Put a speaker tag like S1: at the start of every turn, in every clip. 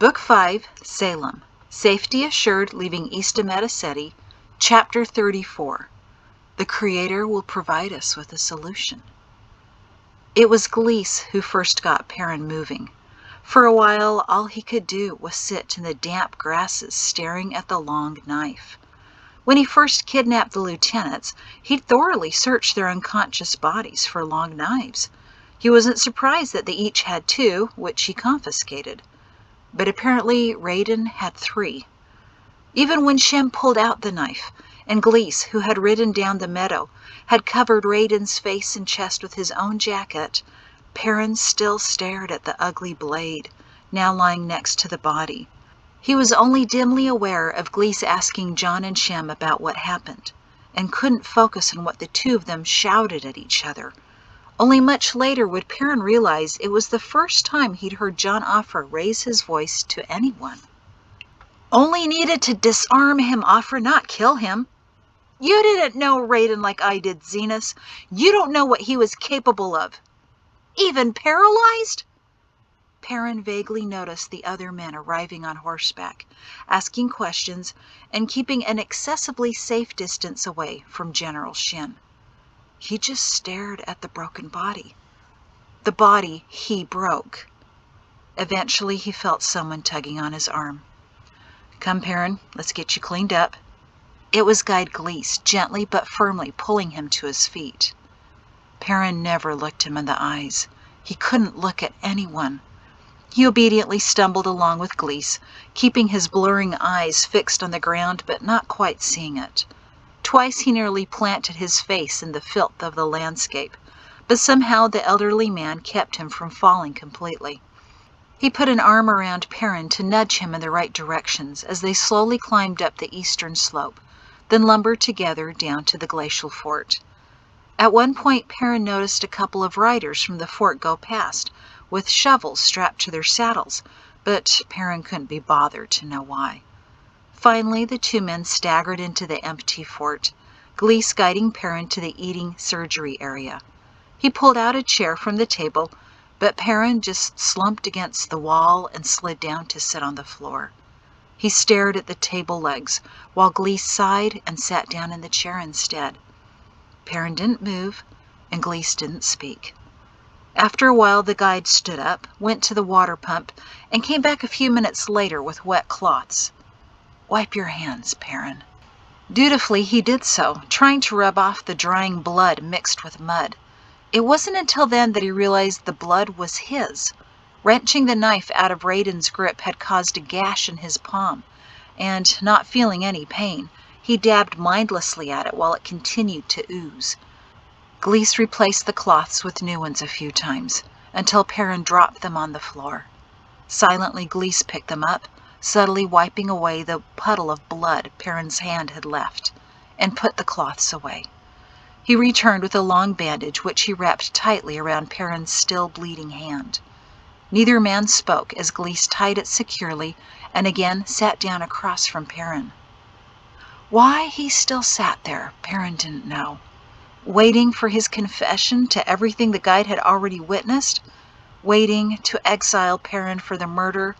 S1: Book 5, Salem. Safety Assured Leaving East of Medicetti, Chapter 34. The Creator will provide us with a solution. It was Gleace who first got Perrin moving. For a while, all he could do was sit in the damp grasses staring at the long knife. When he first kidnapped the lieutenants, he'd thoroughly searched their unconscious bodies for long knives. He wasn't surprised that they each had 2, which he confiscated. But apparently Raiden had 3. Even when Shem pulled out the knife, and Gleace, who had ridden down the meadow, had covered Raiden's face and chest with his own jacket, Perrin still stared at the ugly blade, now lying next to the body. He was only dimly aware of Gleace asking John and Shem about what happened, and couldn't focus on what the 2 of them shouted at each other. Only much later would Perrin realize it was the first time he'd heard John offer raise his voice to anyone. "Only needed to disarm him, offer, not kill him. You didn't know Raiden like I did, Zenas. You don't know what he was capable of. Even paralyzed?" Perrin vaguely noticed the other men arriving on horseback, asking questions, and keeping an excessively safe distance away from General Shin. He just stared at the broken body. The body he broke. Eventually, he felt someone tugging on his arm. "Come, Perrin, let's get you cleaned up." It was Guide Gleace, gently but firmly pulling him to his feet. Perrin never looked him in the eyes. He couldn't look at anyone. He obediently stumbled along with Gleace, keeping his blurring eyes fixed on the ground but not quite seeing it. Twice he nearly planted his face in the filth of the landscape, but somehow the elderly man kept him from falling completely. He put an arm around Perrin to nudge him in the right directions as they slowly climbed up the eastern slope, then lumbered together down to the glacial fort. At one point, Perrin noticed a couple of riders from the fort go past, with shovels strapped to their saddles, but Perrin couldn't be bothered to know why. Finally, the 2 men staggered into the empty fort, Gleace guiding Perrin to the eating surgery area. He pulled out a chair from the table, but Perrin just slumped against the wall and slid down to sit on the floor. He stared at the table legs, while Gleace sighed and sat down in the chair instead. Perrin didn't move, and Gleace didn't speak. After a while, the guide stood up, went to the water pump, and came back a few minutes later with wet cloths. "Wipe your hands, Perrin." Dutifully, he did so, trying to rub off the drying blood mixed with mud. It wasn't until then that he realized the blood was his. Wrenching the knife out of Raiden's grip had caused a gash in his palm, and, not feeling any pain, he dabbed mindlessly at it while it continued to ooze. Gleace replaced the cloths with new ones a few times, until Perrin dropped them on the floor. Silently, Gleace picked them up, subtly wiping away the puddle of blood Perrin's hand had left, and put the cloths away. He returned with a long bandage, which he wrapped tightly around Perrin's still bleeding hand. Neither man spoke as Gleace tied it securely and again sat down across from Perrin. Why he still sat there, Perrin didn't know. Waiting for his confession to everything the guide had already witnessed, waiting to exile Perrin for the murder,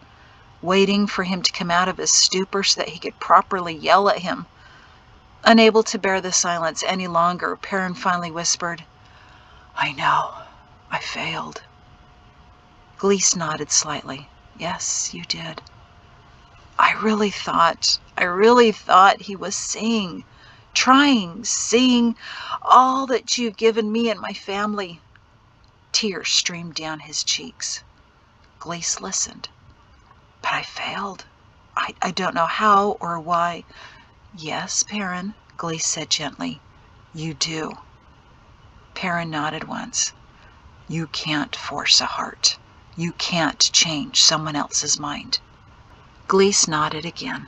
S1: waiting for him to come out of his stupor so that he could properly yell at him. Unable to bear the silence any longer, Perrin finally whispered, "I know. I failed." Gleace nodded slightly. "Yes, you did. I really thought he was seeing all that you've given me and my family." Tears streamed down his cheeks. Gleace listened. "But I failed. I don't know how or why." "Yes, Perrin," Gleace said gently. "You do." Perrin nodded once. "You can't force a heart. You can't change someone else's mind." Gleace nodded again.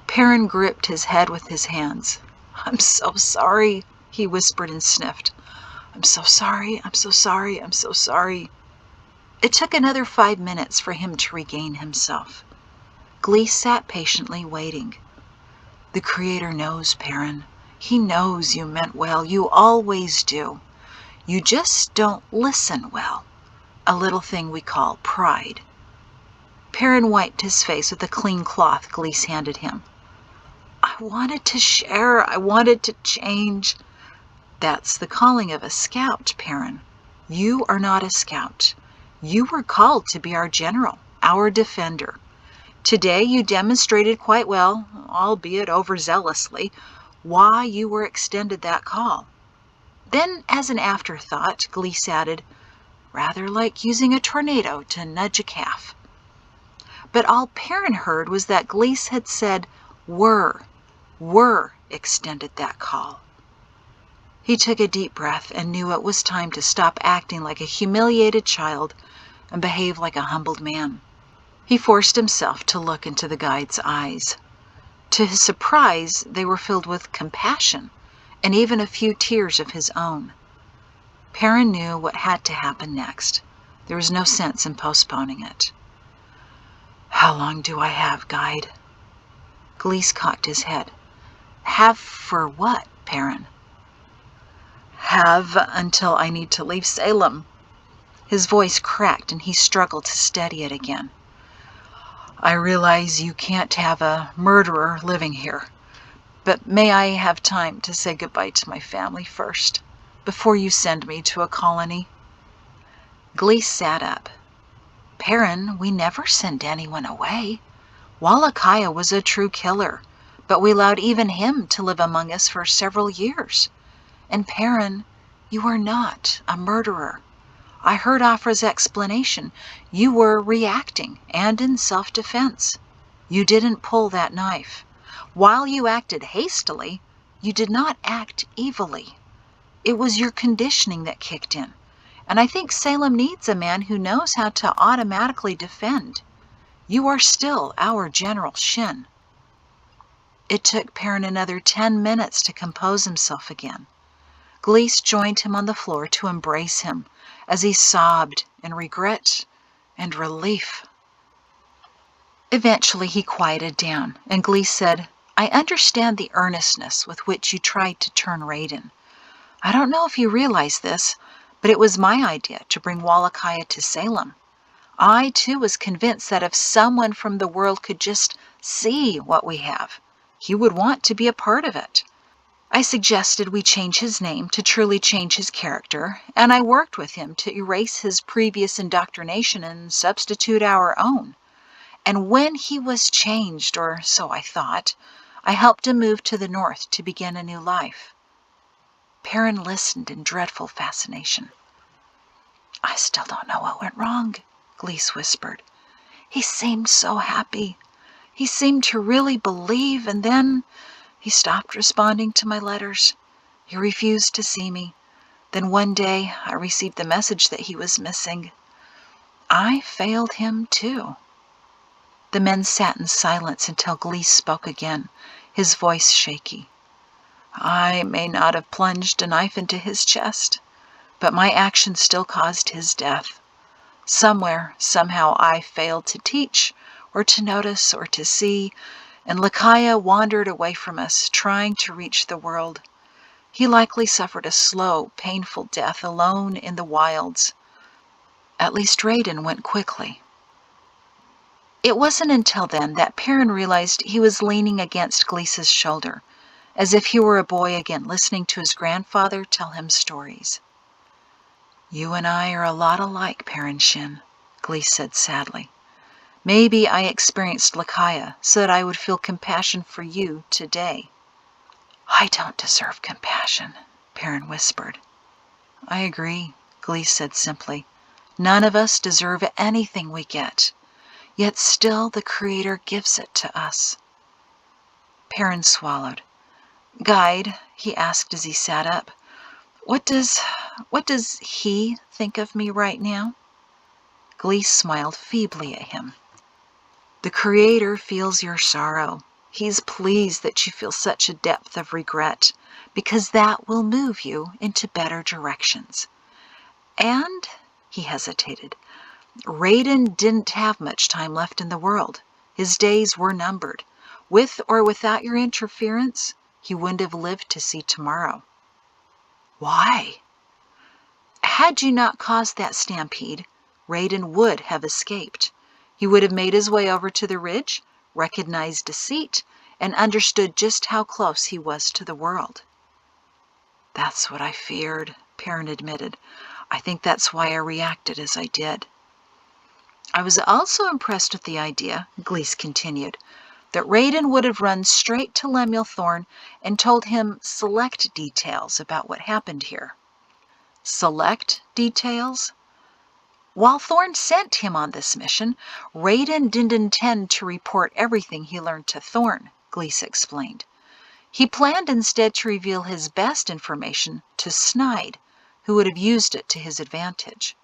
S1: Perrin gripped his head with his hands. "I'm so sorry," he whispered and sniffed. "I'm so sorry, I'm so sorry, I'm so sorry." It took another 5 minutes for him to regain himself. Gleace sat patiently waiting. "The Creator knows, Perrin. He knows you meant well. You always do. You just don't listen well. A little thing we call pride." Perrin wiped his face with a clean cloth Gleace handed him. I wanted to share. I wanted to change. That's the calling of a scout, Perrin. You are not a scout. You were called to be our general, our defender. Today you demonstrated quite well, albeit overzealously, why you were extended that call. Then, as an afterthought, Gleace added, rather like using a tornado to nudge a calf. But all Perrin heard was that Gleace had said, were extended that call. He took a deep breath and knew it was time to stop acting like a humiliated child and behave like a humbled man. He forced himself to look into the guide's eyes. To his surprise, they were filled with compassion and even a few tears of his own. Perrin knew what had to happen next. There was no sense in postponing it. How long do I have, guide? Gleace cocked his head. Have for what, Perrin? Have until I need to leave Salem. His voice cracked and he struggled to steady it again. I realize you can't have a murderer living here, but may I have time to say goodbye to my family first, before you send me to a colony? Gleace sat up. Perrin, we never send anyone away. Wallachia was a true killer, but we allowed even him to live among us for several years. And Perrin, you are not a murderer. I heard Afra's explanation. You were reacting and in self-defense. You didn't pull that knife. While you acted hastily, you did not act evilly. It was your conditioning that kicked in. And I think Salem needs a man who knows how to automatically defend. You are still our General Shin. It took Perrin another 10 minutes to compose himself again. Gleace joined him on the floor to embrace him as he sobbed in regret and relief. Eventually he quieted down, and Gleace said, I understand the earnestness with which you tried to turn Raiden. I don't know if you realize this, but it was my idea to bring Wallachia to Salem. I, too, was convinced that if someone from the world could just see what we have, he would want to be a part of it. I suggested we change his name to truly change his character, and I worked with him to erase his previous indoctrination and substitute our own. And when he was changed, or so I thought, I helped him move to the north to begin a new life. Perrin listened in dreadful fascination. I still don't know what went wrong, Gleace whispered. He seemed so happy. He seemed to really believe, and then he stopped responding to my letters. He refused to see me. Then one day I received the message that he was missing. I failed him too. The men sat in silence until Gleace spoke again, his voice shaky. I may not have plunged a knife into his chest, but my action still caused his death. Somewhere, somehow I failed to teach, or to notice, or to see, and Lakia wandered away from us, trying to reach the world. He likely suffered a slow, painful death alone in the wilds. At least Raiden went quickly. It wasn't until then that Perrin realized he was leaning against Gleace's shoulder, as if he were a boy again listening to his grandfather tell him stories. You and I are a lot alike, Perrin Shin, Gleace said sadly. Maybe I experienced Lakia so that I would feel compassion for you today. I don't deserve compassion, Perrin whispered. I agree, Gleace said simply. None of us deserve anything we get, yet still the Creator gives it to us. Perrin swallowed. Guide, he asked as he sat up, what does he think of me right now? Gleace smiled feebly at him. The Creator feels your sorrow. He's pleased that you feel such a depth of regret, because that will move you into better directions. And, he hesitated, Raiden didn't have much time left in the world. His days were numbered. With or without your interference, he wouldn't have lived to see tomorrow. Why? Had you not caused that stampede, Raiden would have escaped. He would have made his way over to the ridge, recognized a seat, and understood just how close he was to the world. "That's what I feared," Perrin admitted. "I think that's why I reacted as I did." "I was also impressed with the idea," Gleace continued, "that Raiden would have run straight to Lemuel Thorne and told him select details about what happened here." Select details? While Thorne sent him on this mission, Raiden didn't intend to report everything he learned to Thorne, Gleace explained. He planned instead to reveal his best information to Snide, who would have used it to his advantage.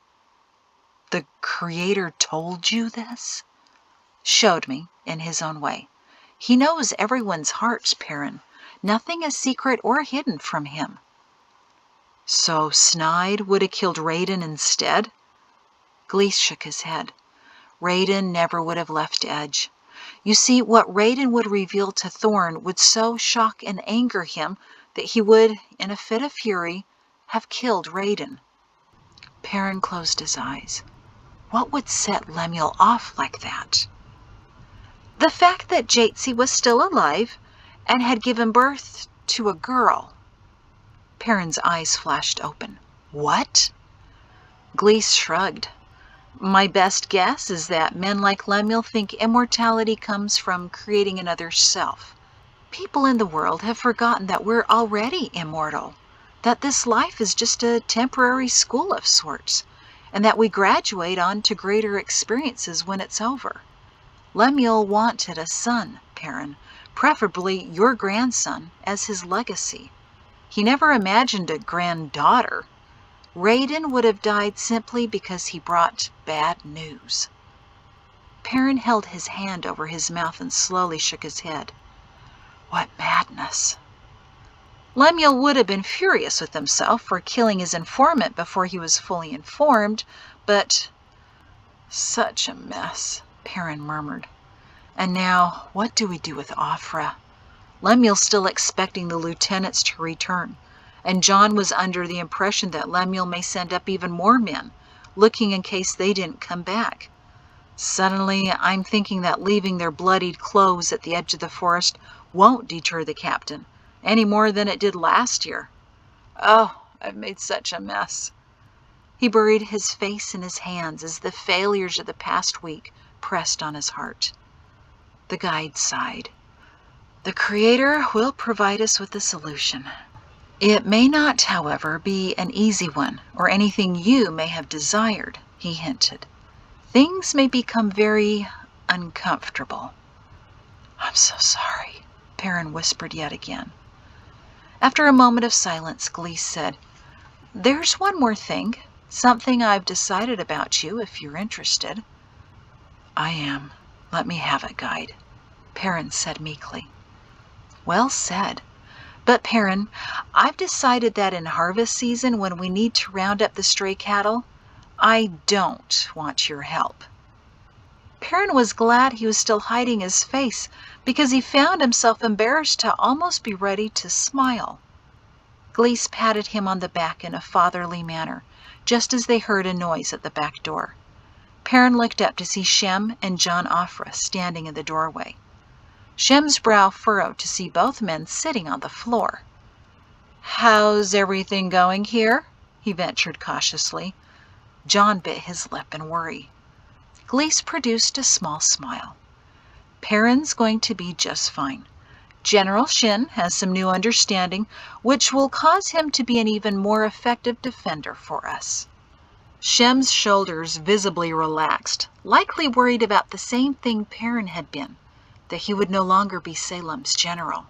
S1: "The Creator told you this?" "Showed me, in his own way. He knows everyone's hearts, Perrin. Nothing is secret or hidden from him." "So Snide would have killed Raiden instead?" Gleace shook his head. "Raiden never would have left Edge. You see, what Raiden would reveal to Thorne would so shock and anger him that he would, in a fit of fury, have killed Raiden." Perrin closed his eyes. What would set Lemuel off like that? "The fact that Jatsi was still alive and had given birth to a girl." Perrin's eyes flashed open. "What?" Gleace shrugged. "My best guess is that men like Lemuel think immortality comes from creating another self. People in the world have forgotten that we're already immortal, that this life is just a temporary school of sorts, and that we graduate on to greater experiences when it's over. Lemuel wanted a son, Perrin, preferably your grandson, as his legacy. He never imagined a granddaughter. Raiden would have died simply because he brought bad news." Perrin held his hand over his mouth and slowly shook his head. "What madness!" "Lemuel would have been furious with himself for killing his informant before he was fully informed, but—" "Such a mess," Perrin murmured. "And now, what do we do with Afra? Lemuel's still expecting the lieutenants to return, and John was under the impression that Lemuel may send up even more men, looking in case they didn't come back. Suddenly, I'm thinking that leaving their bloodied clothes at the edge of the forest won't deter the captain, any more than it did last year. Oh, I've made such a mess." He buried his face in his hands as the failures of the past week pressed on his heart. The guide sighed. "The Creator will provide us with a solution. It may not, however, be an easy one, or anything you may have desired," he hinted. "Things may become very uncomfortable." "I'm so sorry," Perrin whispered yet again. After a moment of silence, Gleace said, "There's one more thing, something I've decided about you, if you're interested." "I am. Let me have it, guide," Perrin said meekly. "Well said. But Perrin, I've decided that in harvest season, when we need to round up the stray cattle, I don't want your help." Perrin was glad he was still hiding his face, because he found himself embarrassed to almost be ready to smile. Gleace patted him on the back in a fatherly manner, just as they heard a noise at the back door. Perrin looked up to see Shem and John Afra standing in the doorway. Shem's brow furrowed to see both men sitting on the floor. "How's everything going here?" he ventured cautiously. John bit his lip in worry. Gleace produced a small smile. "Perrin's going to be just fine. General Shin has some new understanding, which will cause him to be an even more effective defender for us." Shem's shoulders visibly relaxed, likely worried about the same thing Perrin had been, that he would no longer be Salem's general.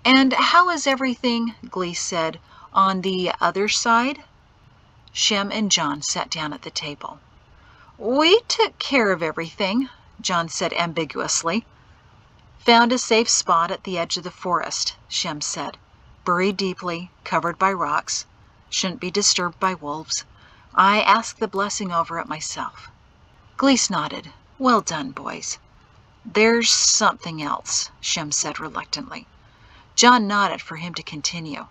S1: "And how is everything," Gleace said, "on the other side?" Shem and John sat down at the table. "We took care of everything," John said ambiguously. "Found a safe spot at the edge of the forest," Shem said. "Buried deeply, covered by rocks. Shouldn't be disturbed by wolves. I asked the blessing over it myself." Gleace nodded. "Well done, boys." "There's something else," Shem said reluctantly. John nodded for him to continue.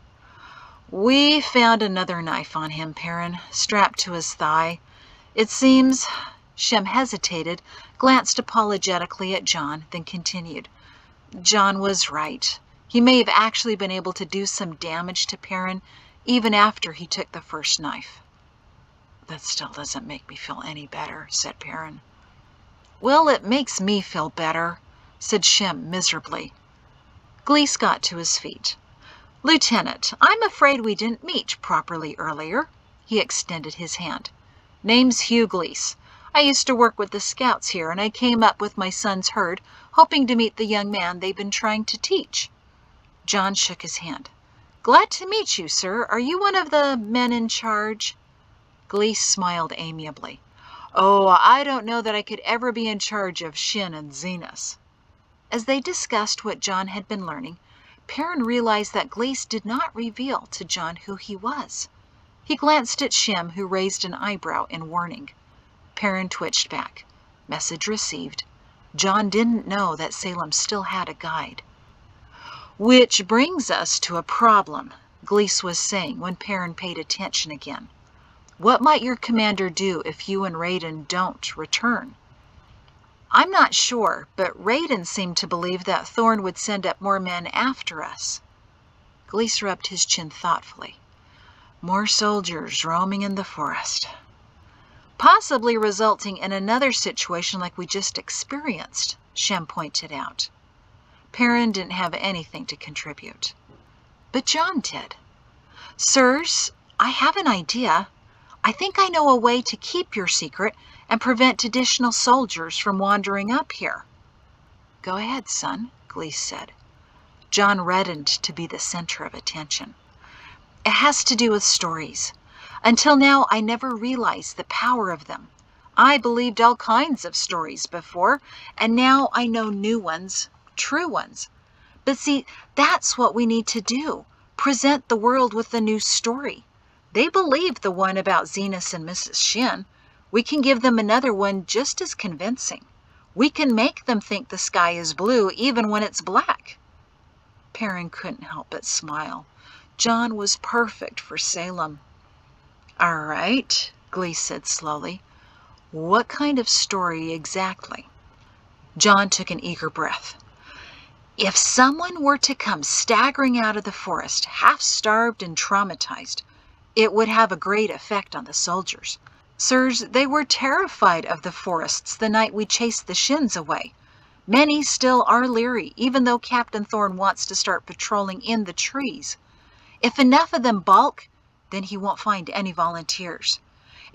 S1: "We found another knife on him, Perrin, strapped to his thigh. It seems Shem hesitated, glanced apologetically at John, then continued. John was right. He may have actually been able to do some damage to Perrin even after he took the first knife. That still doesn't make me feel any better, said Perrin. Well, it makes me feel better, said Shem miserably. Gleace got to his feet. Lieutenant, I'm afraid we didn't meet properly earlier. He extended his hand. Name's Hugh Gleace. I used to work with the scouts here, and I came up with my son's herd, hoping to meet the young man they've been trying to teach. John shook his hand. Glad to meet you, sir. Are you one of the men in charge? Gleace smiled amiably. Oh, I don't know that I could ever be in charge of Shin and Zenas. As they discussed what John had been learning, Perrin realized that Gleace did not reveal to John who he was. He glanced at Shem, who raised an eyebrow in warning. Perrin twitched back. Message received. John didn't know that Salem still had a guide. Which brings us to a problem, Gleace was saying when Perrin paid attention again. What might your commander do if you and Raiden don't return? I'm not sure, but Raiden seemed to believe that Thorn would send up more men after us. Gleace rubbed his chin thoughtfully. More soldiers roaming in the forest. Possibly resulting in another situation like we just experienced, Shem pointed out. Perrin didn't have anything to contribute. But John did. Sirs, I have an idea. I think I know a way to keep your secret and prevent additional soldiers from wandering up here. Go ahead, son, Gleace said. John reddened to be the center of attention. It has to do with stories. Until now, I never realized the power of them. I believed all kinds of stories before, and now I know new ones, true ones. But see, that's what we need to do. Present the world with a new story. They believe the one about Zenas and Mrs. Shin. We can give them another one just as convincing. We can make them think the sky is blue even when it's black. Perrin couldn't help but smile. John was perfect for Salem. All right, Gleace said slowly. What kind of story exactly? John took an eager breath. If someone were to come staggering out of the forest, half-starved and traumatized, it would have a great effect on the soldiers. Sirs, they were terrified of the forests the night we chased the Shins away. Many still are leery, even though Captain Thorn wants to start patrolling in the trees. If enough of them balk, then he won't find any volunteers.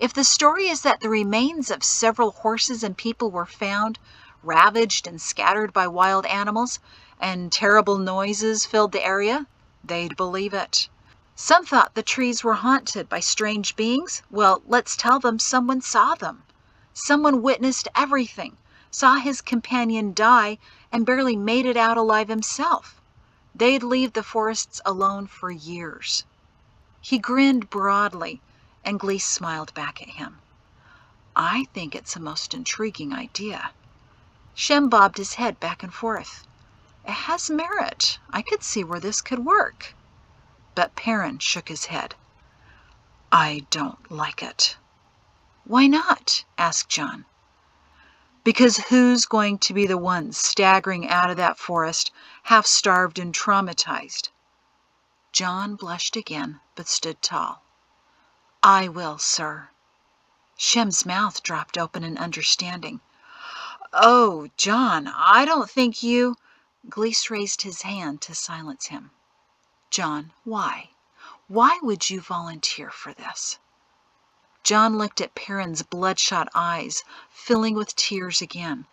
S1: If the story is that the remains of several horses and people were found, ravaged and scattered by wild animals, and terrible noises filled the area, they'd believe it. Some thought the trees were haunted by strange beings. Well, let's tell them someone saw them. Someone witnessed everything, saw his companion die, and barely made it out alive himself. They'd leave the forests alone for years. He grinned broadly, and Gleace smiled back at him. I think it's a most intriguing idea. Shem bobbed his head back and forth. It has merit. I could see where this could work. But Perrin shook his head. I don't like it. Why not? Asked John. Because who's going to be the one staggering out of that forest, half-starved and traumatized? John blushed again, but stood tall. I will, sir. Shem's mouth dropped open in understanding. Oh, John, I don't think you... Gleace raised his hand to silence him. John, why? Why would you volunteer for this? John looked at Perrin's bloodshot eyes, filling with tears again.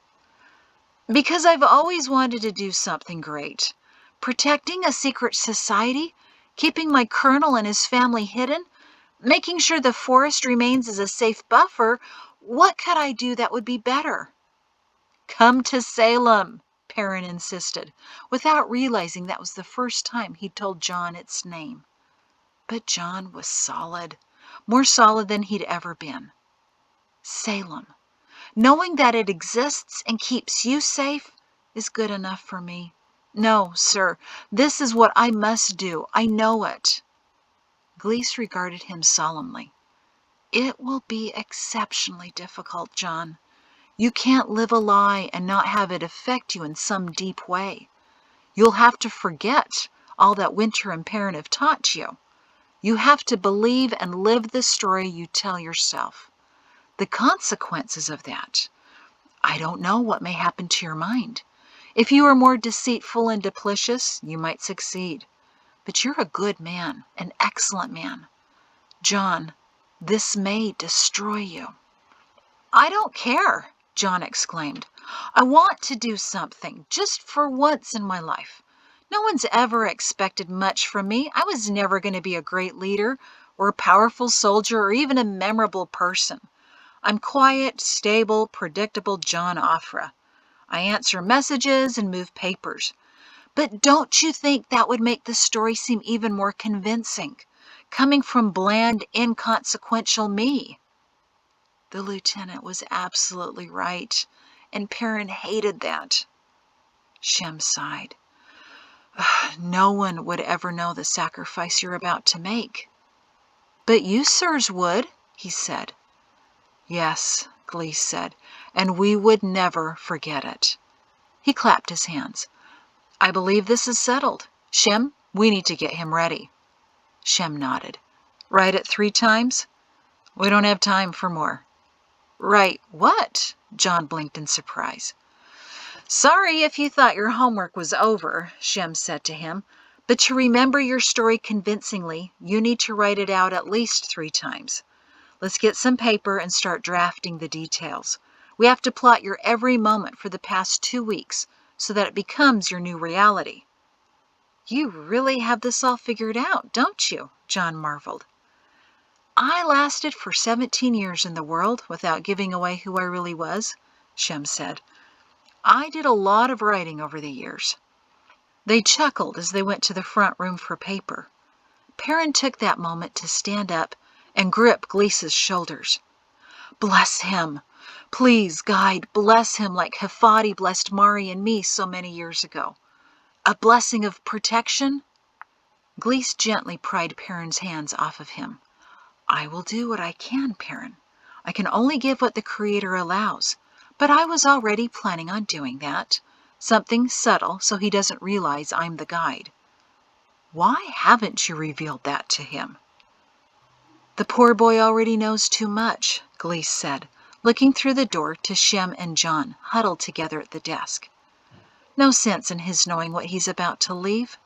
S1: Because I've always wanted to do something great. Protecting a secret society, keeping my colonel and his family hidden, making sure the forest remains as a safe buffer. What could I do that would be better? Come to Salem, Perrin insisted, without realizing that was the first time he'd told John its name. But John was solid, more solid than he'd ever been. Salem, knowing that it exists and keeps you safe, is good enough for me. No, sir, this is what I must do. I know it. Gleace regarded him solemnly. It will be exceptionally difficult, John. You can't live a lie and not have it affect you in some deep way. You'll have to forget all that Winter and Perrin have taught you. You have to believe and live the story you tell yourself. The consequences of that, I don't know what may happen to your mind. If you are more deceitful and duplicitous, you might succeed. But you're a good man, an excellent man. John, this may destroy you. I don't care, John exclaimed. I want to do something, just for once in my life. No one's ever expected much from me. I was never going to be a great leader, or a powerful soldier, or even a memorable person. I'm quiet, stable, predictable John Offra. I answer messages and move papers. But don't you think that would make the story seem even more convincing, coming from bland, inconsequential me? The lieutenant was absolutely right, and Perrin hated that. Shem sighed. No one would ever know the sacrifice you're about to make. But you, sirs, would, he said. Yes, Gleace said, and we would never forget it. He clapped his hands. I believe this is settled. Shem, we need to get him ready. Shem nodded. Write it 3 times? We don't have time for more. Right, what? John blinked in surprise. Sorry if you thought your homework was over, Shem said to him, but to remember your story convincingly, you need to write it out at least 3 times. Let's get some paper and start drafting the details. We have to plot your every moment for the past 2 weeks so that it becomes your new reality. You really have this all figured out, don't you? John marveled. I lasted for 17 years in the world without giving away who I really was, Shem said. I did a lot of writing over the years. They chuckled as they went to the front room for paper. Perrin took that moment to stand up and grip Gleace's shoulders. Bless him. Please, guide, bless him like Hafadi blessed Mari and me so many years ago. A blessing of protection? Gleace gently pried Perrin's hands off of him. I will do what I can, Perrin. I can only give what the Creator allows, but I was already planning on doing that. Something subtle so he doesn't realize I'm the guide. Why haven't you revealed that to him? The poor boy already knows too much, Gleace said, looking through the door to Shem and John huddled together at the desk. No sense in his knowing what he's about to leave.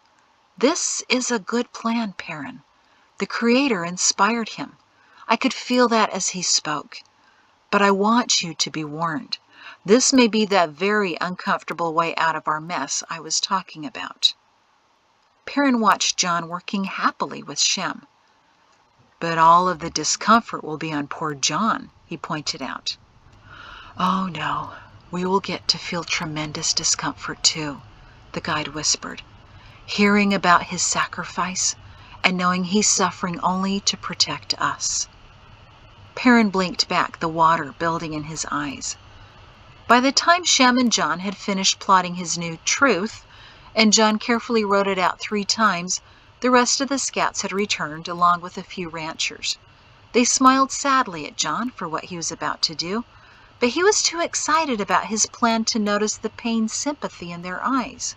S1: This is a good plan, Perrin. The Creator inspired him. I could feel that as he spoke. But I want you to be warned. This may be that very uncomfortable way out of our mess I was talking about. Perrin watched John working happily with Shem. But all of the discomfort will be on poor John, he pointed out. Oh no, we will get to feel tremendous discomfort too, the guide whispered. Hearing about his sacrifice and knowing he's suffering only to protect us. Perrin blinked back, the water building in his eyes. By the time Shem and John had finished plotting his new truth, and John carefully wrote it out 3 times, the rest of the scouts had returned, along with a few ranchers. They smiled sadly at John for what he was about to do, but he was too excited about his plan to notice the pained sympathy in their eyes.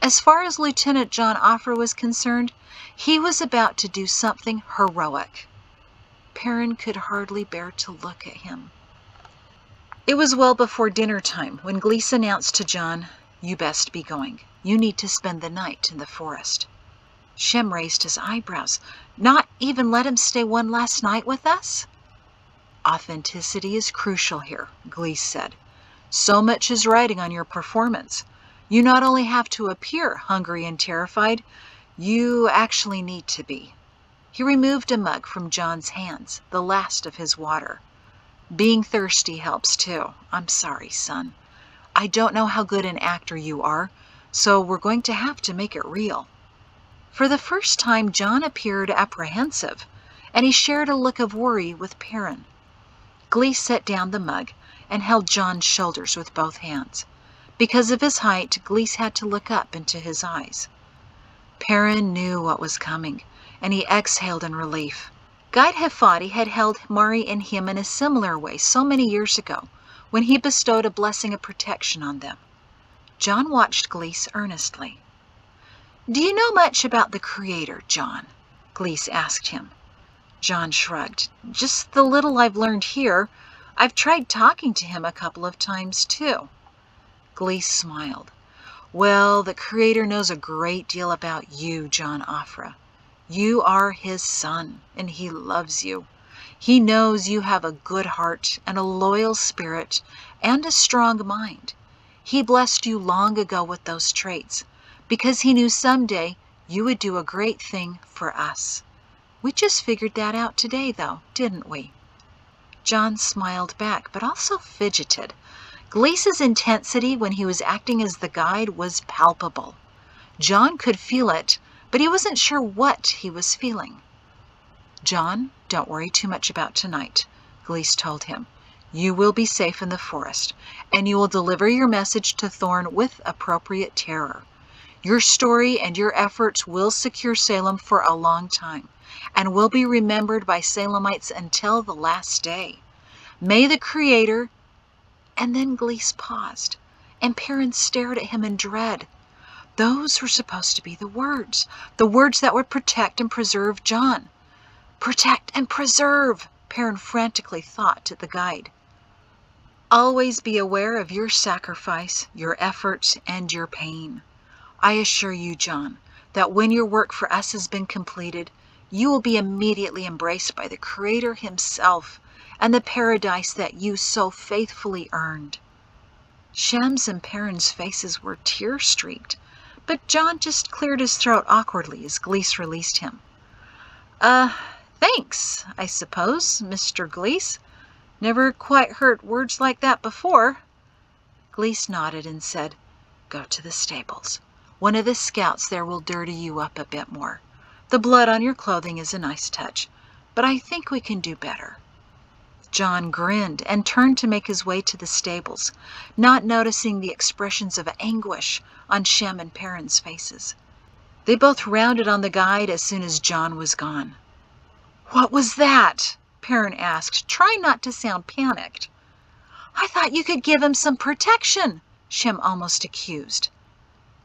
S1: As far as Lieutenant John Offra was concerned, he was about to do something heroic. Perrin could hardly bear to look at him. It was well before dinner time when Gleace announced to John, You best be going. You need to spend the night in the forest. Shem raised his eyebrows. Not even let him stay one last night with us? Authenticity is crucial here, Gleace said. So much is riding on your performance. You not only have to appear hungry and terrified, you actually need to be. He removed a mug from John's hands, the last of his water. Being thirsty helps too. I'm sorry, son. I don't know how good an actor you are, so we're going to have to make it real. For the first time, John appeared apprehensive, and he shared a look of worry with Perrin. Gleace set down the mug and held John's shoulders with both hands. Because of his height, Gleace had to look up into his eyes. Perrin knew what was coming, and he exhaled in relief. Guide Hafadi had held Mari and him in a similar way so many years ago, when he bestowed a blessing of protection on them. John watched Gleace earnestly. "Do you know much about the Creator, John?" Gleace asked him. John shrugged. "Just the little I've learned here. I've tried talking to him a couple of times, too." Gleace smiled. "Well, the Creator knows a great deal about you, John Afra. You are his son, and he loves you. He knows you have a good heart and a loyal spirit and a strong mind. He blessed you long ago with those traits because he knew someday you would do a great thing for us. We just figured that out today, though, didn't we?" John smiled back, but also fidgeted. Gleace's intensity when he was acting as the guide was palpable. John could feel it, but he wasn't sure what he was feeling. "John, don't worry too much about tonight," Gleace told him. "You will be safe in the forest, and you will deliver your message to Thorn with appropriate terror. Your story and your efforts will secure Salem for a long time, and will be remembered by Salemites until the last day. May the Creator—" And then Gleace paused, and Perrin stared at him in dread. Those were supposed to be the words that would protect and preserve John. Protect and preserve, Perrin frantically thought to the guide. "Always be aware of your sacrifice, your efforts, and your pain. I assure you, John, that when your work for us has been completed, you will be immediately embraced by the Creator himself and the paradise that you so faithfully earned." Shem's and Perrin's faces were tear-streaked, but John just cleared his throat awkwardly as Gleace released him. Thanks, I suppose, Mr. Gleace. Never quite heard words like that before." Gleace nodded and said, "Go to the stables. One of the scouts there will dirty you up a bit more. The blood on your clothing is a nice touch, but I think we can do better." John grinned and turned to make his way to the stables, not noticing the expressions of anguish on Shem and Perrin's faces. They both rounded on the guide as soon as John was gone. "What was that?" Perrin asked, trying not to sound panicked. "I thought you could give him some protection," Shem almost accused.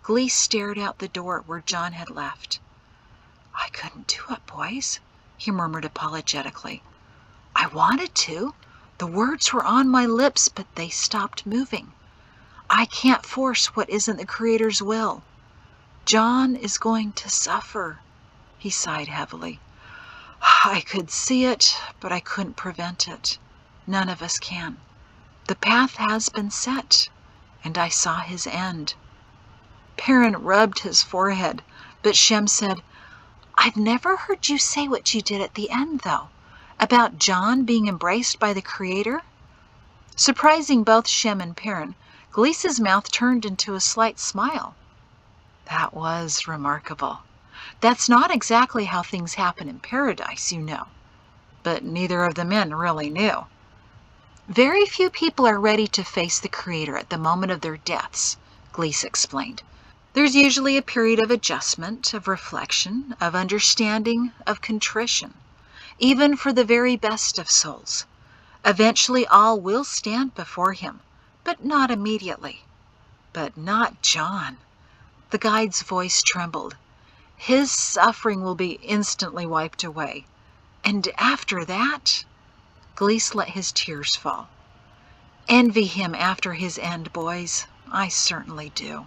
S1: Gleace stared out the door where John had left. "I couldn't do it, boys," he murmured apologetically. "I wanted to. The words were on my lips, but they stopped moving. I can't force what isn't the Creator's will. John is going to suffer." He sighed heavily. "I could see it, but I couldn't prevent it. None of us can. The path has been set, and I saw his end." Perrin rubbed his forehead, but Shem said, "I've never heard you say what you did at the end, though, about John being embraced by the Creator." Surprising both Shem and Perrin, Gleace's mouth turned into a slight smile. "That was remarkable. That's not exactly how things happen in paradise, you know." But neither of the men really knew. "Very few people are ready to face the Creator at the moment of their deaths," Gleace explained. "There's usually a period of adjustment, of reflection, of understanding, of contrition, even for the very best of souls. Eventually all will stand before him, but not immediately. But not John." The guide's voice trembled. "His suffering will be instantly wiped away. And after that—" Gleace let his tears fall. "Envy him after his end, boys. I certainly do."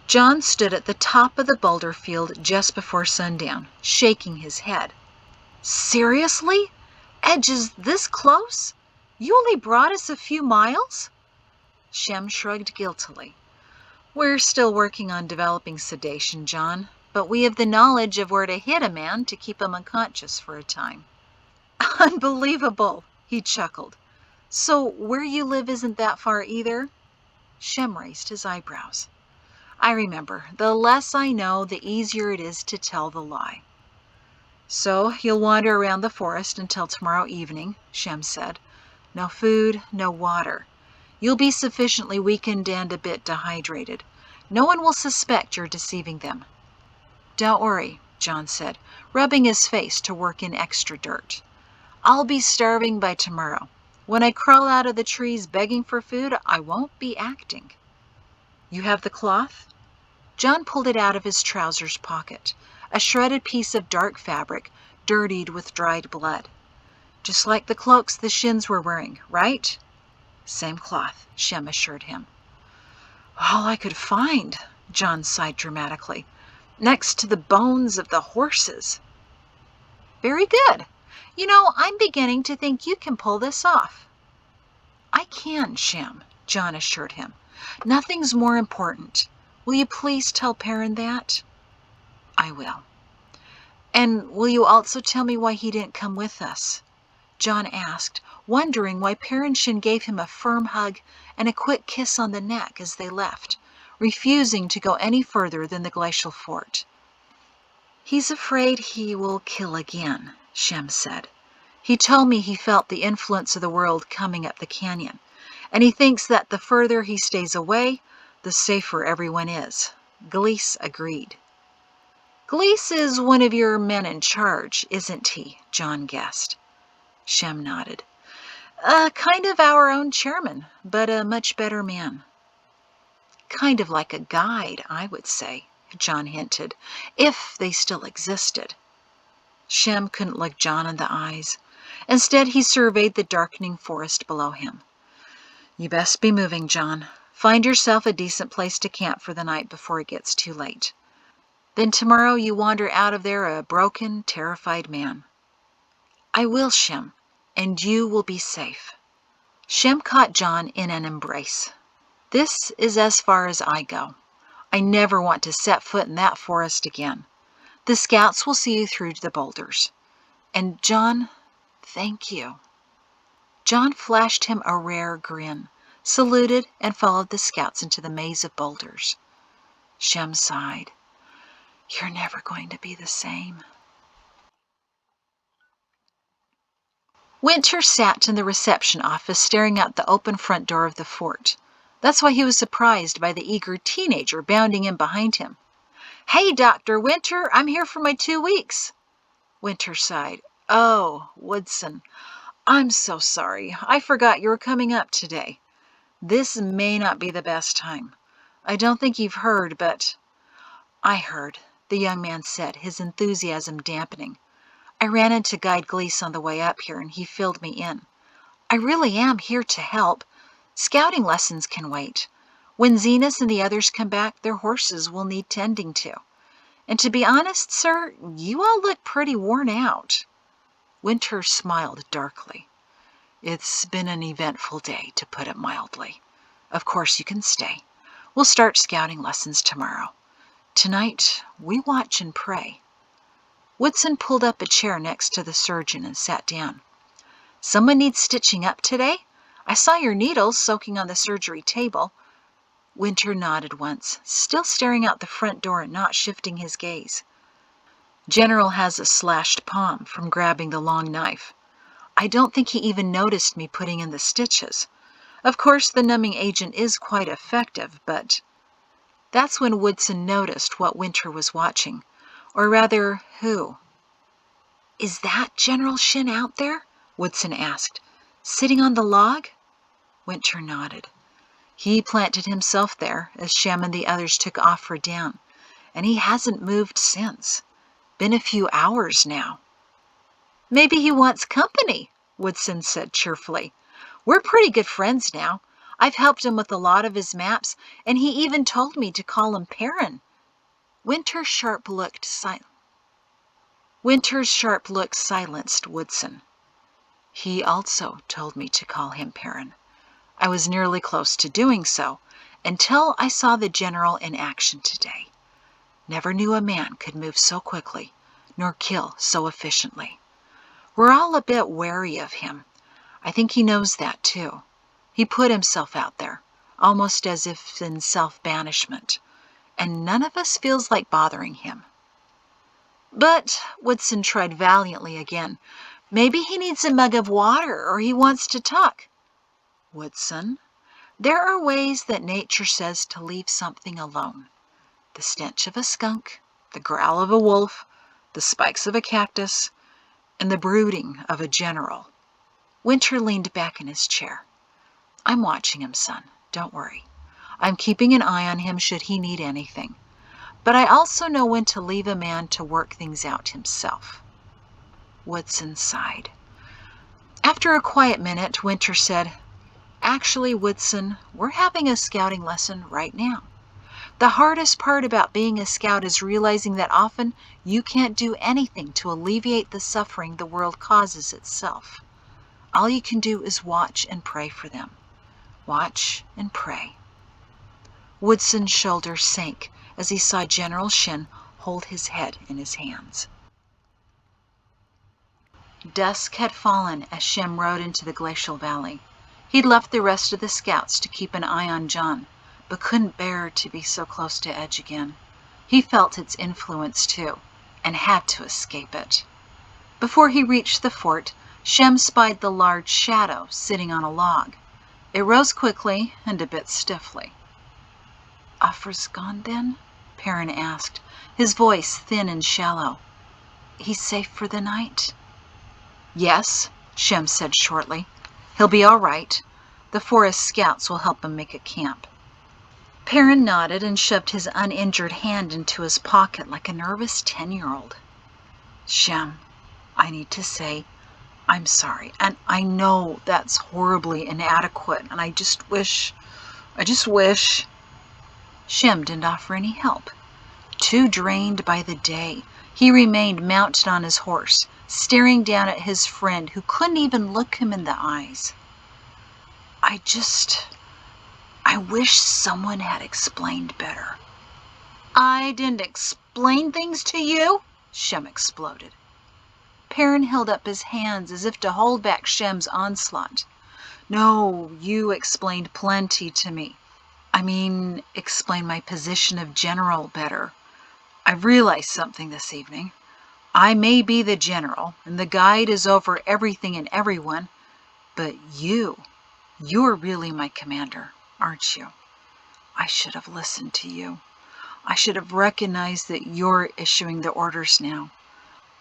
S1: John stood at the top of the boulder field just before sundown, shaking his head. "Seriously? Edges this close? You only brought us a few miles?" Shem shrugged guiltily. "We're still working on developing sedation, John, but we have the knowledge of where to hit a man to keep him unconscious for a time." "Unbelievable," he chuckled. "So where you live isn't that far either?" Shem raised his eyebrows. "I remember, the less I know, the easier it is to tell the lie." "So you'll wander around the forest until tomorrow evening," Shem said. "No food, no water. You'll be sufficiently weakened and a bit dehydrated. No one will suspect you're deceiving them. Don't worry, John said, rubbing his face to work in extra dirt. I'll be starving by tomorrow. When I crawl out of the trees begging for food, I won't be acting. You have the cloth? John pulled it out of his trousers pocket, a shredded piece of dark fabric, dirtied with dried blood. Just like the cloaks the Shins were wearing, right? Same cloth, Shem assured him. All I could find, John sighed dramatically, next to the bones of the horses. Very good. You know, I'm beginning to think you can pull this off. I can, Shem, John assured him. Nothing's more important. Will you please tell Perrin that? I will. And will you also tell me why he didn't come with us? John asked, wondering why Perrin Shin gave him a firm hug and a quick kiss on the neck as they left, refusing to go any further than the glacial fort. He's afraid he will kill again, Shem said. He told me he felt the influence of the world coming up the canyon, and he thinks that the further he stays away, the safer everyone is. Gleace agreed. Gleace is one of your men in charge, isn't he? John guessed. Shem nodded. Kind of our own chairman, but a much better man. Kind of like a guide, I would say, John hinted, if they still existed. Shem couldn't look John in the eyes. Instead, he surveyed the darkening forest below him. You best be moving, John. Find yourself a decent place to camp for the night before it gets too late. Then tomorrow you wander out of there a broken, terrified man. I will, Shem, and you will be safe. Shem caught John in an embrace. This is as far as I go. I never want to set foot in that forest again. The scouts will see you through the boulders. And John, thank you. John flashed him a rare grin, saluted, and followed the scouts into the maze of boulders. Shem sighed. You're never going to be the same. Winter sat in the reception office staring out the open front door of the fort. That's why he was surprised by the eager teenager bounding in behind him. Hey, Dr. Winter, I'm here for my 2 weeks. Winter sighed. Oh, Woodson, I'm so sorry. I forgot you were coming up today. This may not be the best time. I don't think you've heard, but... I heard, the young man said, his enthusiasm dampening. I ran into Guide Gleace on the way up here, and he filled me in. I really am here to help. Scouting lessons can wait. When Zenas and the others come back, their horses will need tending to. And to be honest, sir, you all look pretty worn out. Winter smiled darkly. It's been an eventful day, to put it mildly. Of course you can stay. We'll start scouting lessons tomorrow. Tonight, we watch and pray. Woodson pulled up a chair next to the surgeon and sat down. Someone needs stitching up today? I saw your needles soaking on the surgery table. Winter nodded once, still staring out the front door and not shifting his gaze. General has a slashed palm from grabbing the long knife. I don't think he even noticed me putting in the stitches. Of course, the numbing agent is quite effective, but... That's when Woodson noticed what Winter was watching. Or rather, who? Is that General Shin out there? Woodson asked. Sitting on the log? Winter nodded. He planted himself there as Shem and the others took off for down, and he hasn't moved since. Been a few hours now. Maybe he wants company, Woodson said cheerfully. We're pretty good friends now. I've helped him with a lot of his maps, and he even told me to call him Perrin. Winter's sharp look silenced Woodson. He also told me to call him Perrin. I was nearly close to doing so, until I saw the general in action today. Never knew a man could move so quickly, nor kill so efficiently. We're all a bit wary of him. I think he knows that, too. He put himself out there, almost as if in self-banishment, and none of us feels like bothering him. But, Woodson tried valiantly again, maybe he needs a mug of water or he wants to talk. Woodson, there are ways that nature says to leave something alone. The stench of a skunk, the growl of a wolf, the spikes of a cactus, and the brooding of a general. Winter leaned back in his chair. I'm watching him, son. Don't worry. I'm keeping an eye on him should he need anything. But I also know when to leave a man to work things out himself. Woodson sighed. After a quiet minute, Winter said, Actually, Woodson, we're having a scouting lesson right now. The hardest part about being a scout is realizing that often you can't do anything to alleviate the suffering the world causes itself. All you can do is watch and pray for them. Watch and pray. Woodson's shoulders sank as he saw General Shin hold his head in his hands. Dusk had fallen as Shem rode into the glacial valley. He'd left the rest of the scouts to keep an eye on John, but couldn't bear to be so close to Edge again. He felt its influence too, and had to escape it. Before he reached the fort, Shem spied the large shadow sitting on a log. It rose quickly and a bit stiffly. Offra's gone then? Perrin asked, his voice thin and shallow. He's safe for the night? Yes, Shem said shortly. He'll be all right. The forest scouts will help him make a camp. Perrin nodded and shoved his uninjured hand into his pocket like a nervous 10-year-old. Shem, I need to say, I'm sorry, and I know that's horribly inadequate, and I just wish. Shem didn't offer any help. Too drained by the day, he remained mounted on his horse, staring down at his friend who couldn't even look him in the eyes. I wish someone had explained better. I didn't explain things to you? Shem exploded. Perrin held up his hands as if to hold back Shem's onslaught. No, you explained plenty to me. I mean, explain my position of general better. I've realized something this evening. I may be the general, and the guide is over everything and everyone, but you're really my commander, aren't you? I should have listened to you. I should have recognized that you're issuing the orders now.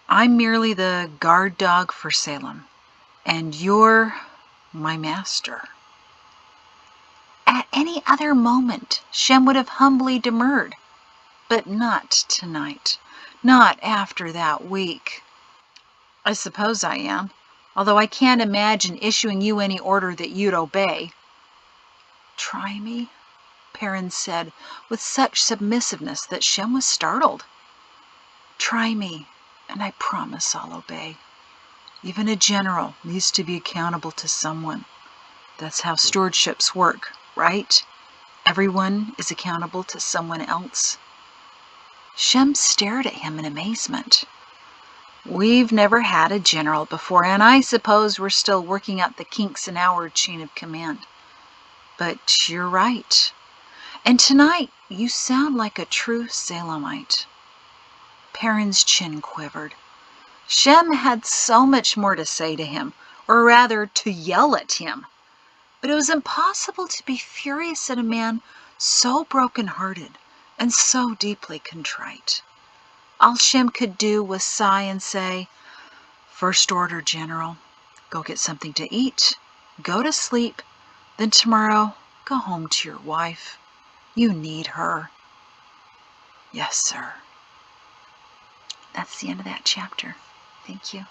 S1: I'm merely the guard dog for Salem, and you're my master. At any other moment, Shem would have humbly demurred, but not tonight, not after that week. I suppose I am, although I can't imagine issuing you any order that you'd obey. Try me, Perrin said with such submissiveness that Shem was startled. Try me, and I promise I'll obey. Even a general needs to be accountable to someone. That's how stewardships work, right? Everyone is accountable to someone else. Shem stared at him in amazement. We've never had a general before, and I suppose we're still working out the kinks in our chain of command. But you're right. And tonight you sound like a true Salemite. Perrin's chin quivered. Shem had so much more to say to him, or rather to yell at him. But it was impossible to be furious at a man so broken-hearted and so deeply contrite. All Shem could do was sigh and say, First order, General. Go get something to eat. Go to sleep. Then tomorrow, go home to your wife. You need her. Yes, sir. That's the end of that chapter. Thank you.